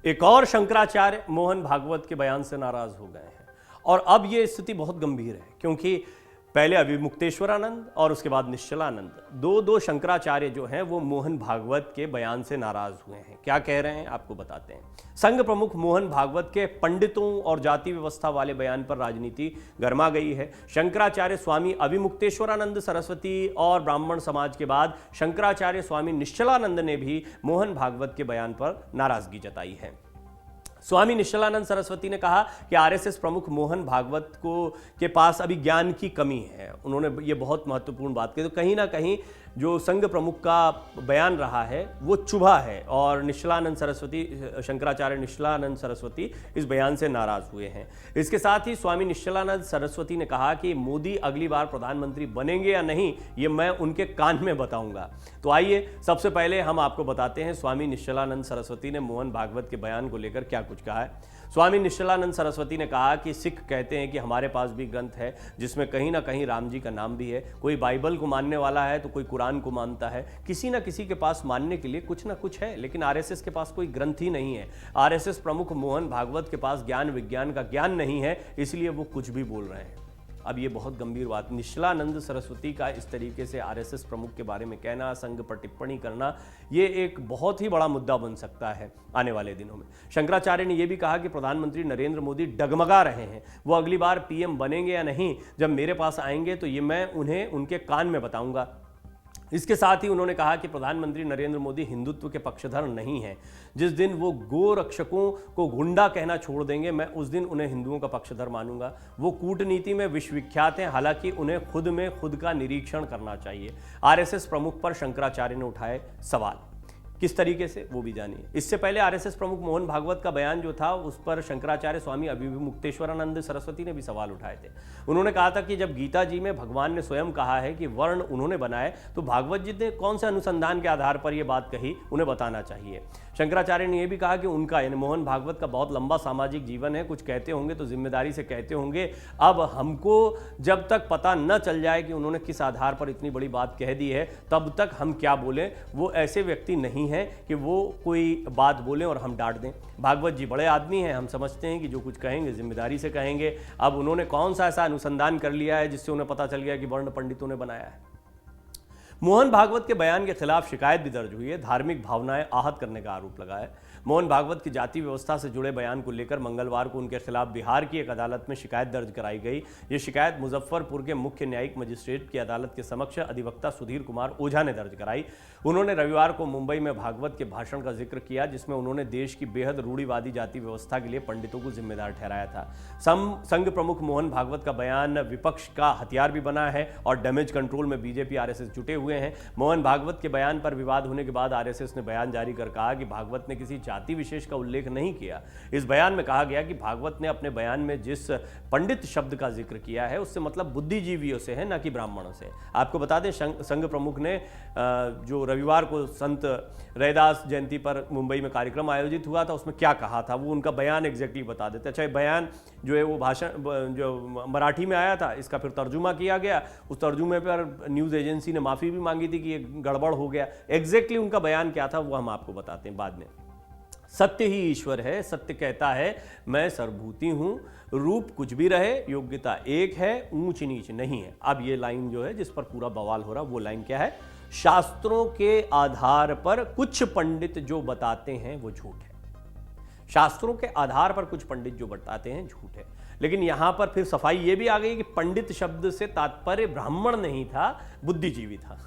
एक और शंकराचार्य मोहन भागवत के बयान से नाराज हो गए हैं और अब ये स्थिति बहुत गंभीर है, क्योंकि पहले अभिमुक्तेश्वरानंद और उसके बाद निश्चलानंद दो शंकराचार्य जो हैं वो मोहन भागवत के बयान से नाराज हुए हैं। क्या कह रहे हैं आपको बताते हैं। संघ प्रमुख मोहन भागवत के पंडितों और जाति व्यवस्था वाले बयान पर राजनीति गर्मा गई है। शंकराचार्य स्वामी अभिमुक्तेश्वरानंद सरस्वती और ब्राह्मण समाज के बाद शंकराचार्य स्वामी निश्चलानंद ने भी मोहन भागवत के बयान पर नाराजगी जताई है। स्वामी निश्चलानंद सरस्वती ने कहा कि आरएसएस प्रमुख मोहन भागवत के पास अभी ज्ञान की कमी है। उन्होंने ये बहुत महत्वपूर्ण बात कही। तो कहीं ना कहीं जो संघ प्रमुख का बयान रहा है वो चुभा है और निश्चलानंद सरस्वती, शंकराचार्य निश्चलानंद सरस्वती इस बयान से नाराज हुए हैं। इसके साथ ही स्वामी निश्चलानंद सरस्वती ने कहा कि मोदी अगली बार प्रधानमंत्री बनेंगे या नहीं ये मैं उनके कान में बताऊंगा। तो आइए सबसे पहले हम आपको बताते हैं स्वामी निश्चलानंद सरस्वती ने मोहन भागवत के बयान को लेकर क्या कुछ कहा है। स्वामी निश्चलानंद सरस्वती ने कहा कि सिख कहते हैं कि हमारे पास भी ग्रंथ है जिसमें कहीं ना कहीं राम जी का नाम भी है। कोई बाइबल को मानने वाला है तो कोई कुरान को मानता है। किसी ना किसी के पास मानने के लिए कुछ ना कुछ है, लेकिन आरएसएस के पास कोई ग्रंथ ही नहीं है। आरएसएस प्रमुख मोहन भागवत के पास ज्ञान विज्ञान का ज्ञान नहीं है, इसलिए वो कुछ भी बोल रहे हैं। अब ये बहुत गंभीर बात, निश्चलानंद सरस्वती का इस तरीके से आरएसएस प्रमुख के बारे में कहना, संघ पर टिप्पणी करना, ये एक बहुत ही बड़ा मुद्दा बन सकता है आने वाले दिनों में। शंकराचार्य ने यह भी कहा कि प्रधानमंत्री नरेंद्र मोदी डगमगा रहे हैं। वो अगली बार पीएम बनेंगे या नहीं, जब मेरे पास आएंगे तो ये मैं उन्हें उनके कान में बताऊंगा। इसके साथ ही उन्होंने कहा कि प्रधानमंत्री नरेंद्र मोदी हिंदुत्व के पक्षधर नहीं हैं। जिस दिन वो गो रक्षकों को गुंडा कहना छोड़ देंगे, मैं उस दिन उन्हें हिंदुओं का पक्षधर मानूंगा। वो कूटनीति में विश्वविख्यात हैं, हालांकि उन्हें खुद में खुद का निरीक्षण करना चाहिए। आरएसएस प्रमुख पर शंकराचार्य ने उठाए सवाल, किस तरीके से वो भी जानिए। इससे पहले आरएसएस प्रमुख मोहन भागवत का बयान जो था उस पर शंकराचार्य स्वामी अभिमुक्तेश्वरानंद सरस्वती ने भी सवाल उठाए थे। उन्होंने कहा था कि जब गीता जी में भगवान ने स्वयं कहा है कि वर्ण उन्होंने बनाए, तो भागवत जी ने कौन से अनुसंधान के आधार पर यह बात कही, उन्हें बताना चाहिए। शंकराचार्य ने यह भी कहा कि उनका यानी मोहन भागवत का बहुत लंबा सामाजिक जीवन है, कुछ कहते होंगे तो जिम्मेदारी से कहते होंगे। अब हमको जब तक पता न चल जाए कि उन्होंने किस आधार पर इतनी बड़ी बात कह दी है, तब तक हम क्या बोलें। वो ऐसे व्यक्ति नहीं है कि वो कोई बात बोलें और हम डांट दें। भागवत जी बड़े आदमी हैं, हम समझते हैं कि जो कुछ कहेंगे जिम्मेदारी से कहेंगे। अब उन्होंने कौन सा ऐसा अनुसंधान कर लिया है जिससे उन्हें पता चल गया कि वर्ण पंडितों ने बनाया है। मोहन भागवत के बयान के खिलाफ शिकायत भी दर्ज हुई है। धार्मिक भावनाएं आहत करने का आरोप लगा है। मोहन भागवत की जाति व्यवस्था से जुड़े बयान को लेकर मंगलवार को उनके खिलाफ बिहार की एक अदालत में शिकायत दर्ज कराई गई। ये शिकायत मुजफ्फरपुर के मुख्य न्यायिक मजिस्ट्रेट की अदालत के समक्ष अधिवक्ता सुधीर कुमार ओझा ने दर्ज कराई। उन्होंने रविवार को मुंबई में भागवत के भाषण का जिक्र किया, जिसमें उन्होंने देश की बेहद रूढ़िवादी जाति व्यवस्था के लिए पंडितों को जिम्मेदार ठहराया था। संघ प्रमुख मोहन भागवत का बयान विपक्ष का हथियार भी बना है और डैमेज कंट्रोल में बीजेपी आरएसएस जुटे हुए हैं। मोहन भागवत के बयान पर विवाद होने के बाद आरएसएस ने बयान जारी कर कहा कि भागवत ने किसी जाति विशेष का उल्लेख नहीं किया। इस बयान में कहा गया कि भागवत ने अपने बयान में जिस पंडित शब्द का जिक्र किया है उससे मतलब बुद्धिजीवियों से है, न कि ब्राह्मणों से। आपको बता दें संघ प्रमुख ने जो रविवार को संत रैदास जयंती पर मुंबई में कार्यक्रम आयोजित हुआ था उसमें क्या कहा था, वो उनका बयान एग्जैक्टली बता देते। अच्छा, बयान जो है वो भाषण जो मराठी में आया था, इसका फिर तर्जुमा किया गया। उस तर्जुमे पर न्यूज़ एजेंसी ने माफ़ी भी मांगी थी कि ये गड़बड़ हो गया। एग्जैक्टली उनका बयान क्या था वो हम आपको बताते हैं बाद में। सत्य ही ईश्वर है, सत्य कहता है मैं सर्वभूति हूँ, रूप कुछ भी रहे, योग्यता एक है, ऊंच नीच नहीं है। अब ये लाइन जो है जिस पर पूरा बवाल हो रहा, वो लाइन क्या है? शास्त्रों के आधार पर कुछ पंडित जो बताते हैं वो झूठ है। शास्त्रों के आधार पर कुछ पंडित जो बताते हैं झूठ है। लेकिन यहां पर फिर सफाई ये भी आ गई कि पंडित शब्द से तात्पर्य ब्राह्मण नहीं था, बुद्धिजीवी था।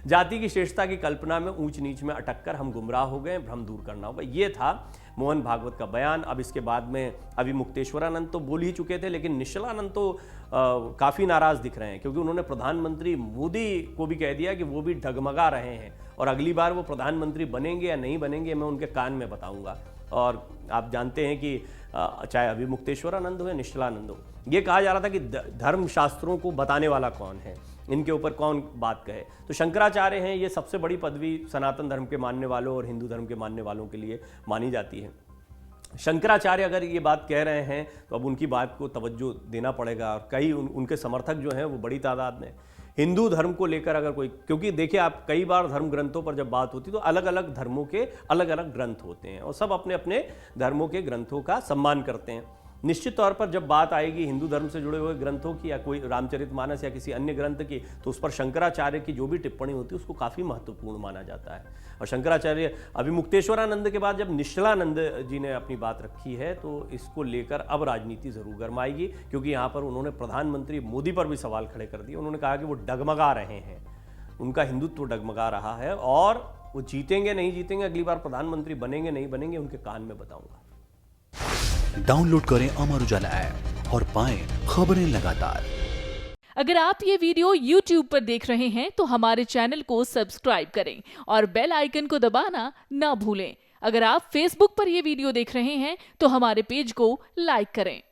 जाति की श्रेष्ठता की कल्पना में ऊंच नीच में अटक कर हम गुमराह हो गए, भ्रम दूर करना होगा। ये था मोहन भागवत का बयान। अब इसके बाद में अभिमुक्तेश्वरानंद तो बोल ही चुके थे, लेकिन निश्चलानंद तो काफ़ी नाराज़ दिख रहे हैं, क्योंकि उन्होंने प्रधानमंत्री मोदी को भी कह दिया कि वो भी डगमगा रहे हैं और अगली बार वो प्रधानमंत्री बनेंगे या नहीं बनेंगे मैं उनके कान में बताऊंगा। और आप जानते हैं कि चाहे अभिमुक्तेश्वरानंद हो या निश्चलानंद हो, ये कहा जा रहा था कि धर्म शास्त्रों को बताने वाला कौन है, इनके ऊपर कौन बात कहे। तो शंकराचार्य हैं, ये सबसे बड़ी पदवी सनातन धर्म के मानने वालों और हिंदू धर्म के मानने वालों के लिए मानी जाती है। शंकराचार्य अगर ये बात कह रहे हैं तो अब उनकी बात को तवज्जो देना पड़ेगा। और कई उनके समर्थक जो हैं वो बड़ी तादाद में, हिंदू धर्म को लेकर अगर कोई, क्योंकि देखिए आप कई बार धर्म ग्रंथों पर जब बात होती है तो अलग अलग धर्मों के अलग अलग ग्रंथ होते हैं और सब अपने अपने धर्मों के ग्रंथों का सम्मान करते हैं। निश्चित तौर पर जब बात आएगी हिंदू धर्म से जुड़े हुए ग्रंथों की या कोई रामचरितमानस या किसी अन्य ग्रंथ की, तो उस पर शंकराचार्य की जो भी टिप्पणी होती है उसको काफ़ी महत्वपूर्ण माना जाता है। और शंकराचार्य अभी मुक्तेश्वरानंद के बाद जब निश्चलानंद जी ने अपनी बात रखी है तो इसको लेकर अब राजनीति ज़रूर गरमाएगी, क्योंकि यहाँ पर उन्होंने प्रधानमंत्री मोदी पर भी सवाल खड़े कर दिए। उन्होंने कहा कि वो डगमगा रहे हैं, उनका हिंदुत्व डगमगा रहा है और वो जीतेंगे नहीं जीतेंगे, अगली बार प्रधानमंत्री बनेंगे नहीं बनेंगे, उनके कान में बताऊंगा। डाउनलोड करें अमर उजाला ऐप और पाएं खबरें लगातार। अगर आप ये वीडियो YouTube पर देख रहे हैं तो हमारे चैनल को सब्सक्राइब करें और बेल आइकन को दबाना ना भूलें। अगर आप Facebook पर ये वीडियो देख रहे हैं तो हमारे पेज को लाइक करें।